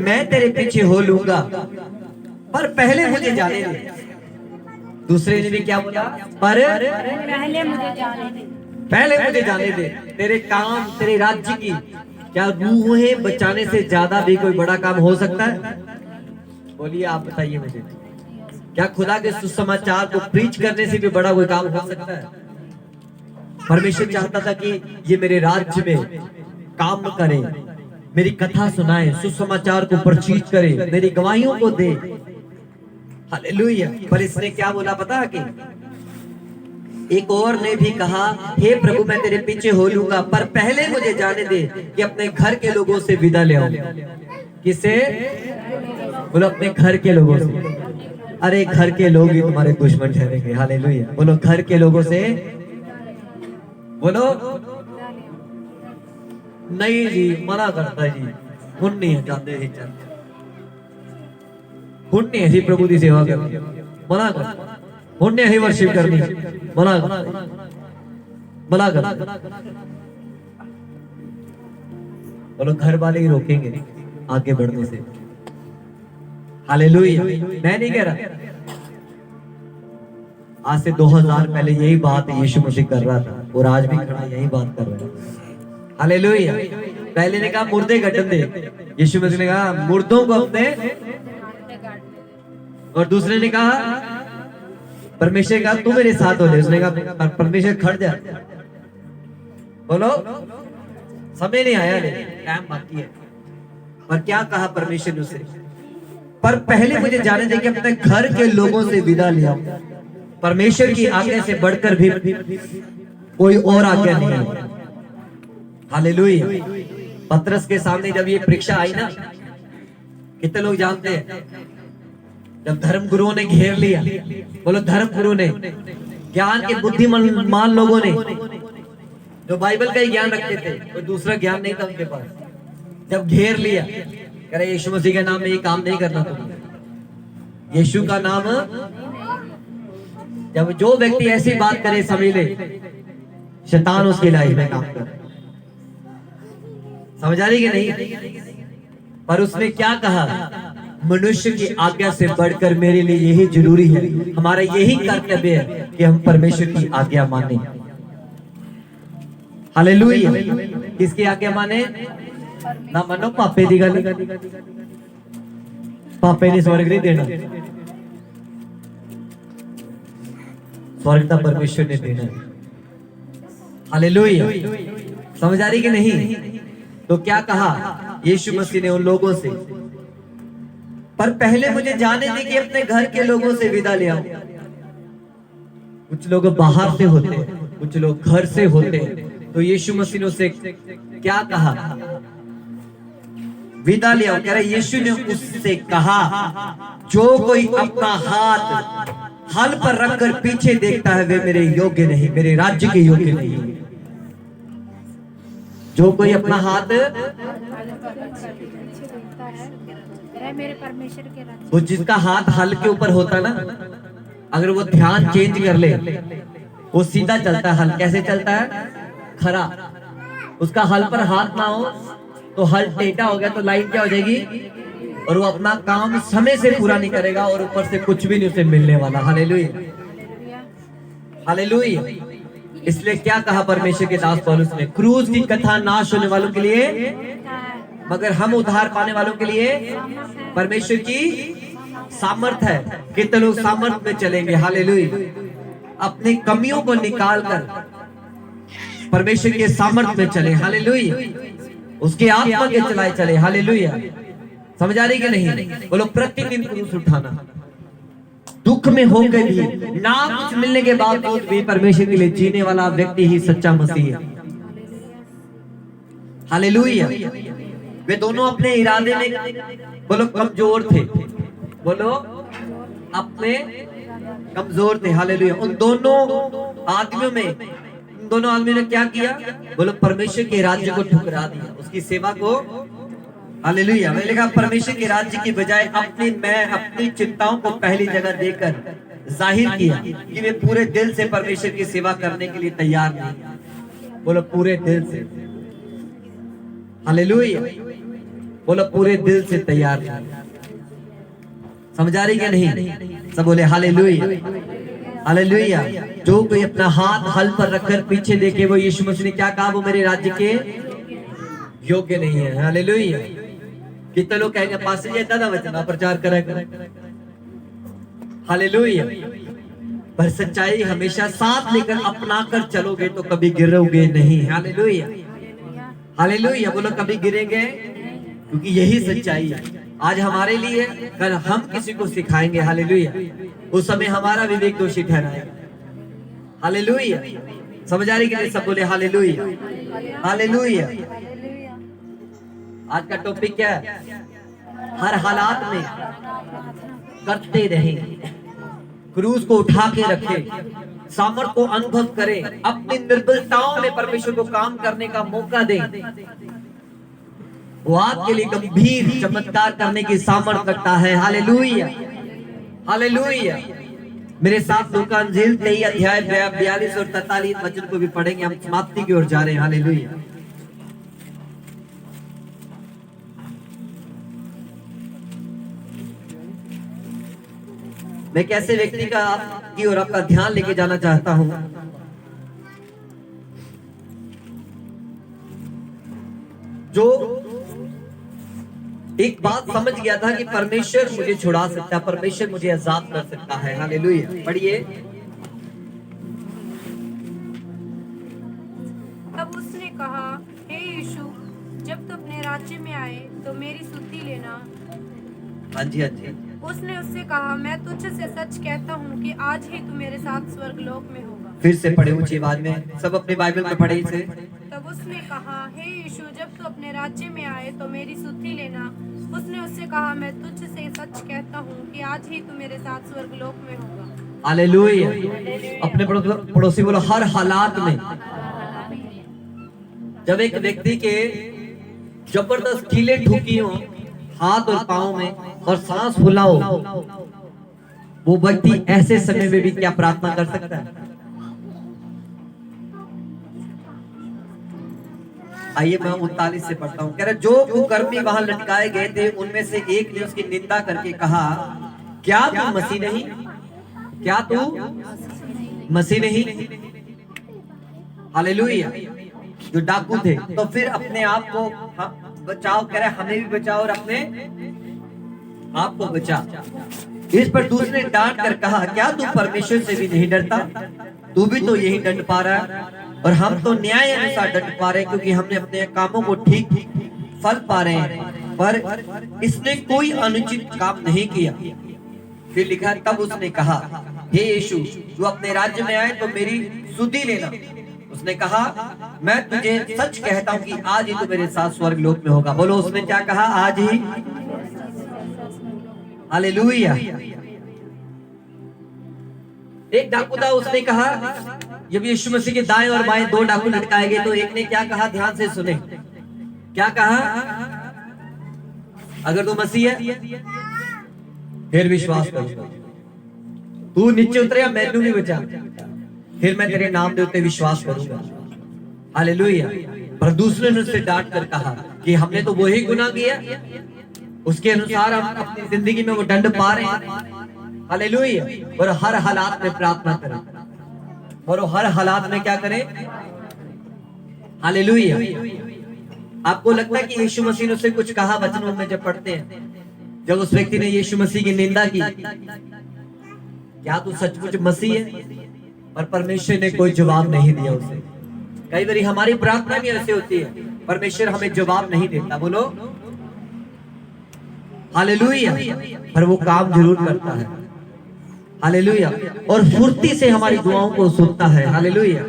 मैं तेरे पीछे हो लूंगा, पर पहले मुझे जाने दे। दूसरे ने भी क्या बोला? पर पहले मुझे जाने दे। पहले मुझे जाने दे। तेरे काम, तेरे राज्य की क्या रूहें बचाने से ज्यादा भी कोई बड़ा काम हो सकता है? बोलिए, आप बताइए मुझे। क्या खुदा के सुसमाचार को प्रीच करने से भी बड़ा कोई काम हो सकता है? परमेश्वर चाहता था कि ये मेरे राज्य में काम करे, मेरी कथा सुनाए, सुसमाचार को प्रचलित करे, मेरी गवाहियों को दे। हालेलुया। पर इसने क्या बोला पता है? कि एक और ने भी कहा, हे प्रभु मैं तेरे पीछे हो लूंगा, पर पहले मुझे जाने दे कि अपने घर के लोगों से विदा ले आऊं। किसे? बोलो, अपने घर के लोगों से। अरे घर के लोग ही तुम्हारे दुश्मन ठहरेंगे। हालेलुया। बोलो, घर के लोगों से। बोलो, नहीं जी, मना करता जी, हुन नहीं जाते ही चलते, हुन नहीं ही प्रभु की सेवा करनी, मना कर, हुन नहीं ही वर्शिप करनी, मना कर, मना कर। बोलो, घर वाले ही रोकेंगे आगे बढ़ने से। हालेलुया। मैं नहीं कह रहा, आज से 2000 पहले यही बात यीशु मसीह कर रहा था और आज भी खड़ा यही बात कर रहा है। हालेलुया। पहले ने कहा मुर्दे गठन दे, यीशु मसीह ने कहा मुर्दों को अपने, और दूसरे ने कहा, परमेश्वर कहा तू मेरे साथ हो ले, उसने कहा परमेश्वर खड़ जा। बोलो, समय नहीं आया, टाइम बाकी है। पर क्या कहा परमेश्वर ने उसे? पर पहले मुझे जाने दे कि अपने घर के लोगों से विदा लिया। परमेश्वर की आज्ञा से बढ़कर भी कोई और आज्ञा नहीं है। हालेलुया। पतरस के सामने जब ये परीक्षा आई ना, कितने लोग जानते हैं? जब धर्म गुरुओं ने घेर लिया, बोलो धर्म गुरु ने, ज्ञान के बुद्धिमान लोगों ने, जो बाइबल का ही ज्ञान रखते थे, कोई दूसरा ज्ञान नहीं था उनके पास, जब घेर लिया, कह रहे यीशु मसीह के नाम में ये काम नहीं करना तुमने। यीशु का नाम, जब जो व्यक्ति ऐसी बात करे समझ ले शैतान उसकी लाइफ में काम कर। समझ आ रही कि नहीं? पर उसने क्या कहा? मनुष्य की आज्ञा से बढ़कर मेरे लिए यही जरूरी है, हमारा यही कर्तव्य है कि हम परमेश्वर की आज्ञा माने। हालेलुया। किसकी आज्ञा माने? ना मनो पापे दी गल, पापे ने स्वर्ग नहीं देना, स्वर्ग तो परमेश्वर ने देना। हालेलुया। समझ आ रही कि नहीं? तो क्या कहा यीशु मसीह ने उन लोगों से? पर पहले मुझे जाने दे कि अपने घर के लोगों से विदा ले आऊं। कुछ लोग बाहर से होते हैं, कुछ लोग घर से होते हैं। तो यीशु मसीह ने उसे क्या कहा? विदा ले आओ। कह रहे यीशु ने उससे कहा, जो कोई अपना हाथ हल पर रखकर पीछे देखता है वे मेरे योग्य नहीं, मेरे राज्य के योग्य नहीं। जो कोई अपना हाथ, मेरे परमेश्वर के राज्य, वो जिसका हाथ हल के ऊपर होता ना, अगर वो ध्यान चेंज कर ले, वो सीधा चलता है। हल कैसे चलता है? खरा। उसका हल पर हाथ ना हो तो हल टेढ़ा हो गया तो लाइन क्या हो जाएगी, और वो अपना काम समय से पूरा नहीं करेगा और ऊपर से कुछ भी नहीं उसे मिलने वाला। हालेलुया। हालेलुया। इसलिए क्या कहा परमेश्वर के दास पौलुस ने? क्रूस की कथा नाश होने वालों के लिए, मगर हम उद्धार पाने वालों के लिए परमेश्वर की सामर्थ है। कितने लोग सामर्थ में चलेंगे? हालेलुया। अपनी कमियों को निकाल कर परमेश्वर के सामर्थ में चले। हालेलुया। उसके आत्मा के चलाए चले। हालेलुया। समझ आ रही कि नहीं? बोलो, प्रतिदिन क्रूस उठाना, दुख में होकर भी, ना कुछ मिलने के बावजूद भी परमेश्वर के लिए जीने वाला व्यक्ति ही सच्चा मसीह है। हालेलुया। वे दोनों अपने इरादे में, बोलो, कमजोर थे। बोलो, अपने कमजोर थे। हालेलुया। उन दोनों आदमियों ने क्या किया? बोलो परमेश्वर के राज्य को ठुकरा दिया, उसकी सेवा को। हालेलुया। मैंने लिखा परमेश्वर के राज्य की बजाय अपनी चिंताओं को पहली जगह देकर जाहिर किया कि वे पूरे दिल से परमेश्वर की सेवा करने के लिए तैयार नहीं। बोलो पूरे दिल से। हालेलुया। बोलो पूरे दिल से तैयार नहीं। समझ आ रही क्या नहीं? सब बोले हालेलुया। हालेलुया। जो कोई अपना हाथ हल पर रखकर पीछे देखे, वो यीशु मसीह ने क्या कहा? वो मेरे राज्य के योग्य नहीं है। हालेलुया। कितने लोग कहेंगे पास्टर जी इतना वचन प्रचार करेगा। हालेलुया। पर सच्चाई हमेशा साथ लेकर अपना कर चलोगे तो कभी गिरोगे नहीं। हालेलुया। हालेलुया। बोलो कभी गिरेंगे, क्योंकि यही सच्चाई है। आज हमारे लिए, कल हम किसी को सिखाएंगे। हालेलुया। उस समय हमारा विवेक दोषी ठहराएगा। हालेलुया। समझ आ रही कि नहीं? सब बोले हालेलुया। हालेलुया। आज का टॉपिक क्या है? हर हालात में करते रहें, क्रूस को उठा के रखें, सामर्थ को अनुभव करें, अपनी निर्बलताओं में परमेश्वर को काम करने का मौका दें। वो आपके लिए गंभीर चमत्कार करने की सामर्थ रखता है। हालेलुया। हालेलुया। मेरे साथ लूका इंजील 23 अध्याय 42 और 43 वचन को भी पढ़ेंगे। हम समाप्ति की ओर जा रहे हैं। हालेलुया। मैं कैसे व्यक्ति का आपकी और आपका ध्यान लेके जाना चाहता हूं, जो एक बात समझ गया था कि परमेश्वर मुझे छुड़ा सकता है, परमेश्वर मुझे आजाद कर सकता है। हालेलुया। पढ़िए। तब उसने कहा, हे यीशु, जब तू अपने राज्य में आए तो मेरी सुधि लेना। हाँ जी, हाँ जी। उसने उससे कहा, मैं तुझसे सच कहता हूँ कि आज ही तू मेरे साथ स्वर्गलोक में होगा। फिर से पढ़े ऊंची आवाज में, सब अपने बाइबल में पढ़े इसे। तब उसने कहा, हे यीशु, जब तू अपने राज्य में आए तो मेरी सुधि लेना। उसने उससे कहा, मैं तुझसे सच कहता हूँ कि आज ही तू मेरे साथ स्वर्गलोक में होगा। हालेलुया। अपने पड़ोसी बोलो हर हालात में। जब एक व्यक्ति के जबरदस्त कीले ठुकी हो हाथ और पांव में और सांस फूला हो, वो व्यक्ति ऐसे समय में भी क्या प्रार्थना कर सकता है? आइए मैं 39 से पढ़ता हूँ। कह रहे जो कुकर्मी वहां लटकाए गए थे उनमें से एक ने उसकी निंदा करके कहा, क्या तू मसीह नहीं? क्या तू मसीह नहीं? हालेलुया। जो डाकू थे, तो फिर अपने आप को बचाओ। कह रहे हमें भी बचाओ और अपने आप को बचा। इस पर दूसरे ने डांट कर कहा, क्या तू परमेश्वर से भी नहीं डरता? तू भी तो यही दंड पा रहा है और हम तो न्याय अनुसार दंड पा रहे हैं, क्योंकि हमने अपने कामों को ठीक फल पा रहे हैं, पर इसने कोई अनुचित काम नहीं किया। फिर लिखा, तब उसने कहा, हे यीशु, तू अपने राज्य में आए तो मेरी सुधि लेना। उसने कहा, मैं तुझे सच कहता हूं कि आज ही तू मेरे साथ स्वर्गलोक में होगा। बोलो उसने क्या कहा? आज ही। हालेलुया। एक डाकू था, उसने कहा, जब यीशु मसीह के दाएं और बाएं दो डाकू लटकाए गए तो एक ने क्या कहा? ध्यान से सुने। क्या कहा? अगर तू मसीह है फिर विश्वास करूंगा, तू नीचे उतरे मैनू भी बचा, फिर मैं तेरे नाम के उत्ते विश्वास करूंगा। हालेलुया। पर दूसरे ने उससे डांट कर कहा कि हमने तो वही गुनाह किया, उसके अनुसार हम अपनी जिंदगी में वो दंड पा रहे हैं। हालेलुया। और हर हालात में प्रार्थना करें, और हर हालात में क्या करें? हालेलुया। आपको लगता है कि यीशु मसीह ने उससे कुछ कहा? वचनों में जब पढ़ते हैं, जब उस व्यक्ति ने यीशु मसीह की निंदा की, क्या तू सचमुच मसीह है? पर परमेश्वर ने कोई जवाब नहीं दिया उसे। कई बार हमारी प्रार्थना भी ऐसे होती है, परमेश्वर हमें जवाब नहीं देता। बोलो हालेलुया। पर वो काम जरूर करता है। हालेलुया। और फुर्ती से हमारी दुआओं को सुनता है। हालेलुया।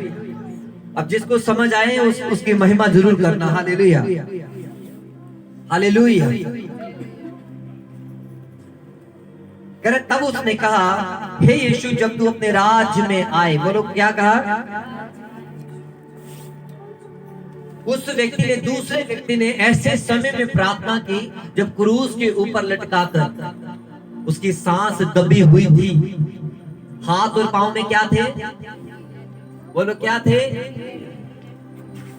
अब जिसको समझ आए उसकी महिमा जरूर करना। हालेलुया। हालेलुया। कह रहे तब उसने कहा, हे यीशु जब तू अपने राज्य में आए, बोलो क्या कहा? उस व्यक्ति ने, दूसरे व्यक्ति ने ऐसे समय में प्रार्थना की जब क्रूस के ऊपर लटकाकर उसकी सांस दबी हुई थी। हाथ और पांव में क्या थे? बोलो क्या थे?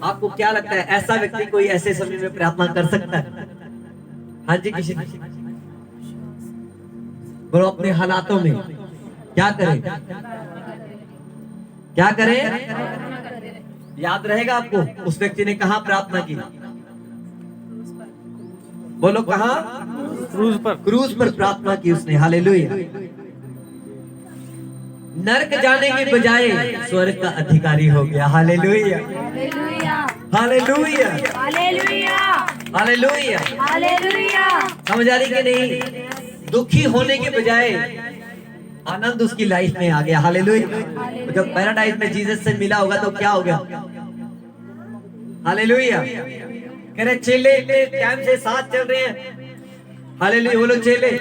आपको क्या लगता है ऐसा व्यक्ति कोई ऐसे समय में प्रार्थना कर सकता है? हाँ जी, किसी बोलो अपने हालातों में क्या करें? क्या करें? याद रहेगा आपको उस व्यक्ति ने कहां प्रार्थना की? बोलो कहां? क्रूस पर प्रार्थना की उसने। हालेलुया। नरक जाने के बजाय स्वर्ग का अधिकारी हो गया। Hallelujah, hallelujah, hallelujah, hallelujah. समझ आ रही कि नहीं? दुखी होने के बजाय आनंद उसकी लाइफ में आ गया। हालेलुया। जब पैराडाइज में जीसस से मिला होगा तो क्या हो गया? हालेलुया। कह रहे चेले इतने टाइम से साथ चल रहे हैं। हालेलुया। बोलो चेले,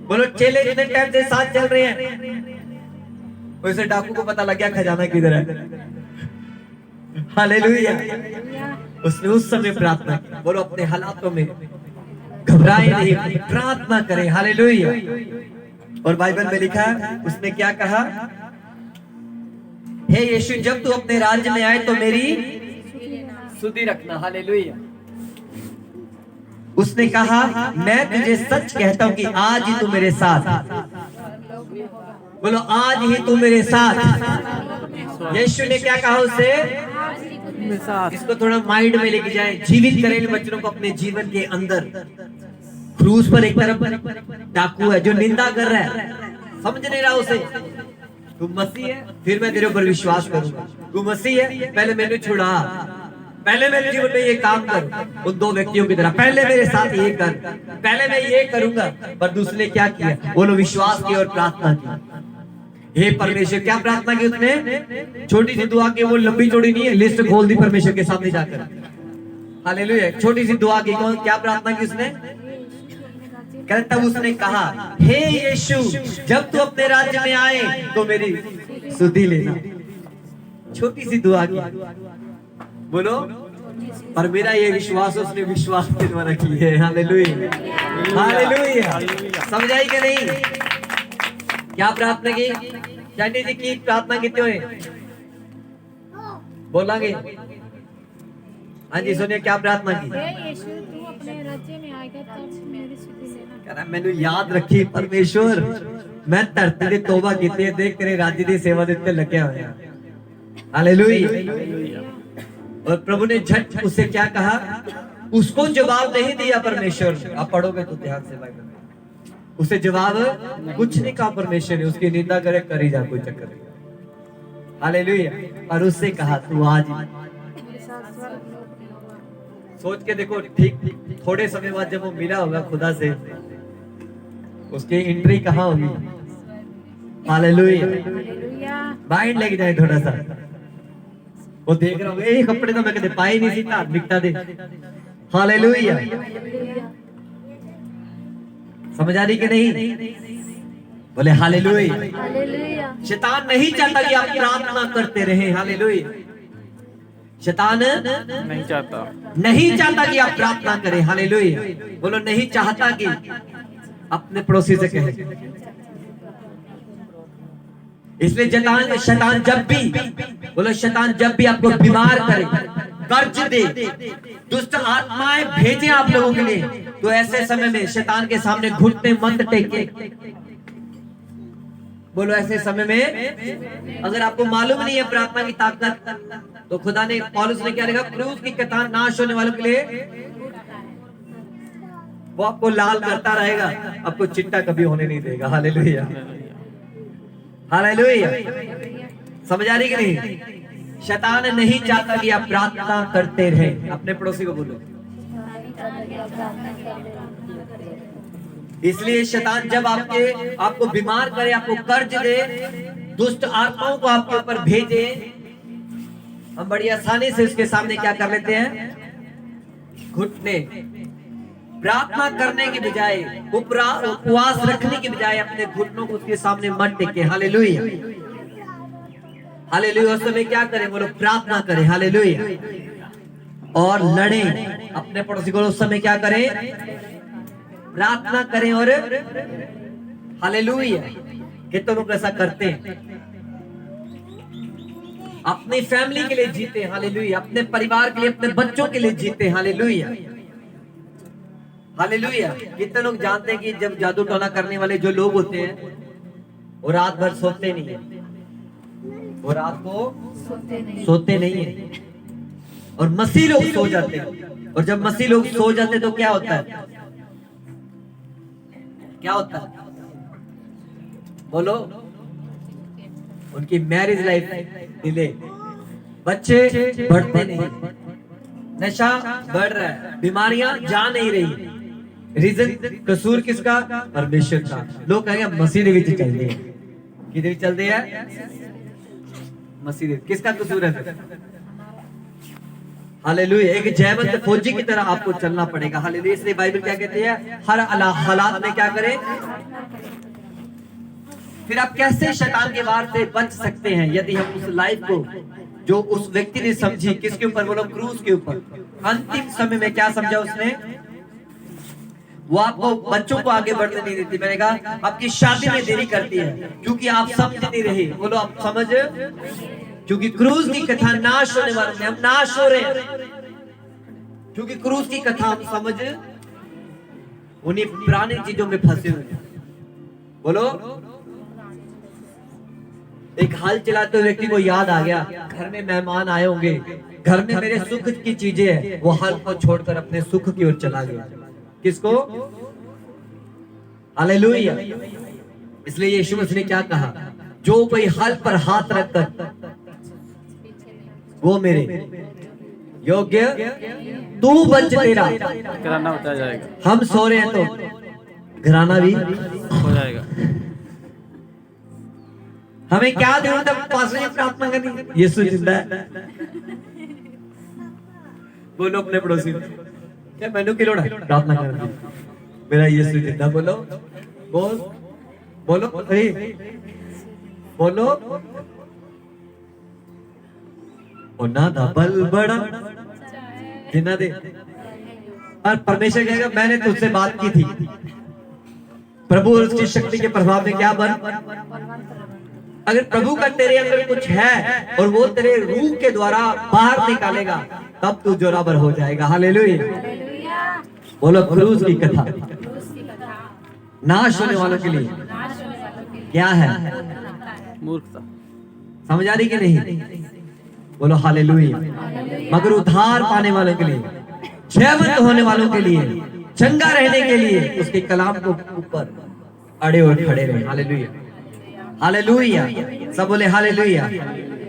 बोलो चेले जितने टाइम से साथ चल रहे हैं। वैसे डाकू को पता लग गया खजाना किधर है। हालेलुया। उसने उस समय प्रार्थना की। बोलो अपने हालातों में घबराए नहीं, प्रार्थना करें। हालेलुया। और बाइबल में लिखा उसने क्या कहा? हे यीशु जब तू अपने राज्य में आए तो मेरी सुधि रखना। हालेलुया। उसने कहा मैं तुझे सच कहता हूं कि आज ही तू मेरे साथ, बोलो आज ही तू मेरे साथ। यीशु ने क्या कहा उससे? इसको थोड़ा माइंड में लेके जाए, जीवित करें इन वचनों को अपने जीवन के अंदर। क्रूस पर एक तरफ डाकू है जो निंदा कर रहा है, समझ नहीं रहा उसे। तू मसीह है, फिर मैं तेरे ऊपर विश्वास करूंगा। तू मसीह है, पहले मैंने छुड़ा, पहले मेरे जीवन में ये काम कर। उन दो व्यक्तियों की तरह पहले मेरे साथ ये कर, पहले मैं ये करूंगा। पर दूसरे ने क्या किया? बोलो विश्वास की और प्रार्थना की। हे परमेश्वर, क्या प्रार्थना की उसने? छोटी सी दुआ की, वो लंबी चौड़ी नहीं है, लिस्ट खोल दी परमेश्वर के सामने जाकर। हालेलुया। छोटी सी दुआ की, क्या प्रार्थना की उसने? तब उसने कहा हे यीशु जब तू अपने राज्य में आए तो मेरी सुधि लेना। छोटी सी दुआ की, बोलो। पर मेरा ये विश्वास उसने विश्वास के द्वारा की है। Hallelujah, hallelujah. समझ आई कि नहीं? क्या प्रार्थना की? चांडी जी की प्रार्थना कितने हुए बोलांगे? हाँ जी सुनिए, क्या प्रार्थना की? यीशु तू अपने राज्य में आएगा तब मेरी सुधि लेना। प्रार्थना करने के बजाय, उपवास रखने के बजाय अपने घुटनों को उसके सामने मत टेके। Hallelujah, hallelujah. उस समय क्या करें? बोलो प्रार्थना करें। हालेलुया। और लड़े अपने पड़ोसी को। उस समय क्या करें? प्रार्थना करें और हालेलुया। कितने लोग ऐसा करते हैं? अपनी फैमिली के लिए जीते। हालेलुया। अपने परिवार के लिए, अपने बच्चों के लिए जीते। Hallelujah, hallelujah. कितने लोग जानते हैं कि जब जादू टोना करने वाले जो लोग होते हैं वो रात भर सोते नहीं है, वो रात को सोते नहीं है। और मसीह लोग सो जाते हैं। और जब मसीह लोग सो जाते हैं तो क्या होता है? क्या होता है? बोलो। उनकी मैरिज लाइफ डिले, बच्चे बढ़ते नहीं, नशा बढ़ रहा है, बीमारियां जा नहीं रही। रीजन, कसूर किसका? परमेश्वर का। लोग कहेंगे मसीह दे विच चलते हैं। किधर चलते हैं? मसीह दे। किसका कसूर है? हालेलुया। एक जयवंत फौजी की तरह आपको चलना पड़ेगा। हालेलुया। इसलिए बाइबल क्या कहती है? हर हालात में क्या करें? फिर आप कैसे शैतान के वार से बच सकते हैं? यदि हम उस लाइफ को जो उस व्यक्ति ने समझी, किसके ऊपर? बोलो क्रूस के ऊपर। अंतिम समय में क्या समझा उसने? वो आपको बच्चों को आगे बढ़ने नहीं देती। मैंने कहा आपकी शादी में देरी करती है क्योंकि आप समझ नहीं रहे। बोलो आप समझ, क्योंकि क्रूस की कथा नाश होने वाले हैं। हम नाश हो रहे हैं क्योंकि क्रूस की कथा हम समझ उन्हीं पुरानी चीजों में फंसे हुए हैं। बोलो। एक हल चलाते हुए व्यक्ति को याद आ गया, घर में मेहमान आए होंगे, घर में मेरे सुख की चीजें हैं। वो हल को छोड़कर अपने सुख की ओर चला गया। किसको? हालेलुया। इसलिए यीशु मसीह ने क्या कहा? जो कोई हल पर हाथ रखकर वो मेरे योग्य, तू बच तेरा घराना बचा जाएगा। हम सो रहे हैं तो घराना भी हो जाएगा। हमें क्या जरूरत है पास में प्रार्थना करनी? यीशु जिंदा है। बोलो अपने पड़ोसी क्या मैनू की लोड़ है प्रार्थना करने? मेरा यीशु जिंदा। बोलो, बोल, बोलो, अरे बोलो। ना दा बल बड़ा जिन्ना दे। और परमेश्वर कहेगा मैंने तुझसे बात की थी। प्रभु और उसकी शक्ति के प्रभाव में क्या बन? अगर प्रभु का तेरे अंदर कुछ है और वो तेरे रूह के द्वारा बाहर निकालेगा तब तू जोरावर हो जाएगा। हालेलुया। बोलो क्रूस की कथा नाश होने वालों के लिए क्या है? मूर्खता। समझ आ रही कि नहीं? बोलो हालेलुया। मगर उद्धार पाने वालों के लिए, जयवंत होने वालों के लिए, चंगा रहने के लिए उसके कलाम को ऊपर अड़े और खड़े रहे। Hallelujah, hallelujah. सब बोले हालेलुया।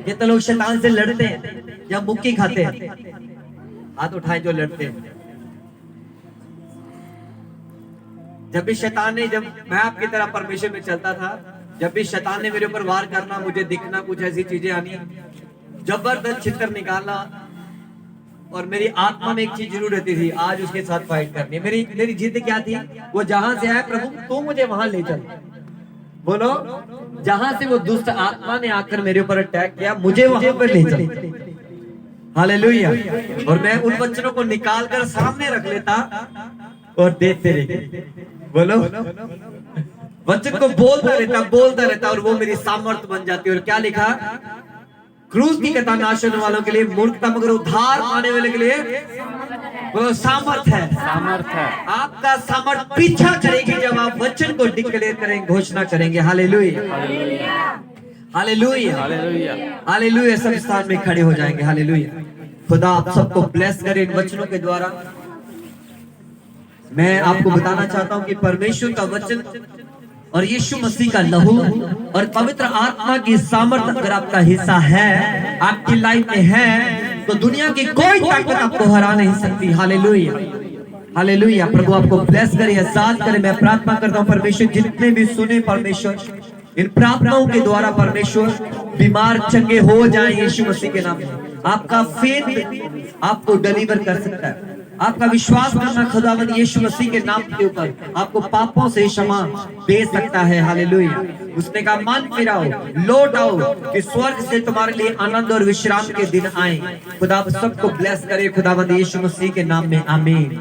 कितने लोग शैतान से लड़ते हैं या मुक्की खाते हैं? हाथ उठाए जो लड़ते हैं। जब भी शैतान ने, जब मैं आपकी तरह परमेश्वर में चलता था, जब भी शैतान ने मेरे ऊपर वार करना, मुझे दिखना, कुछ ऐसी चीजें आनी, जबरदस्त छितर निकालना, और मेरी आत्मा में एक चीज जरूर रहती थी, आज उसके साथ फाइट करनी है। मेरी जिद क्या थी? वो जहां से आया प्रभु तू मुझे वहां ले चल। बोलो, जहां से वो दुष्ट आत्मा ने आकर मेरे ऊपर अटैक किया, मुझे वहां पर ले चल। हालेलुया। और मैं उन वचनों को निकाल कर सामने रख लेता और देखते रहे। बोलो, वचन को बोलता रहता और वो मेरी सामर्थ बन जाती। और क्या लिखा? क्रूस की कथा नाश होने वालों के लिए मूर्खता, मगर उद्धार पाने वाले के लिए वो सामर्थ है। सामर्थ है। आपका सामर्थ पीछा करेगी जब आप वचन को डिक्लेयर करेंगे, घोषणा करेंगे। Hallelujah, hallelujah, hallelujah, hallelujah. सब स्थान में खड़े हो जाएंगे। हालेलुया। खुदा आप सबको ब्लेस करे इन वचनों के द्वारा। मैं आपको बताना चाहता हूं कि परमेश्वर का वचन और यीशु मसीह का लहू और पवित्र आत्मा की सामर्थ अगर आपका हिस्सा है, आपकी लाइफ में है, तो दुनिया की कोई ताकत आपको हरा नहीं सकती। Hallelujah, hallelujah. प्रभु आपको ब्लेस करे, आजाद करे। मैं प्रार्थना करता हूँ परमेश्वर, जितने भी सुने परमेश्वर, इन प्रार्थनाओं के द्वारा परमेश्वर बीमार चंगे हो जाए यीशु मसीह के नाम में। आपका फेथ आपको डिलीवर कर सकता है, आपका विश्वास करना खुदावंद यीशु मसीह के नाम के ऊपर आपको पापों से क्षमा दे सकता है। हालेलुया। उसने कहा मन फिराओ, लौट आओ कि स्वर्ग से तुम्हारे लिए आनंद और विश्राम के दिन आए। खुदा सबको ब्लेस करे खुदावंद यीशु मसीह के नाम में, आमीन।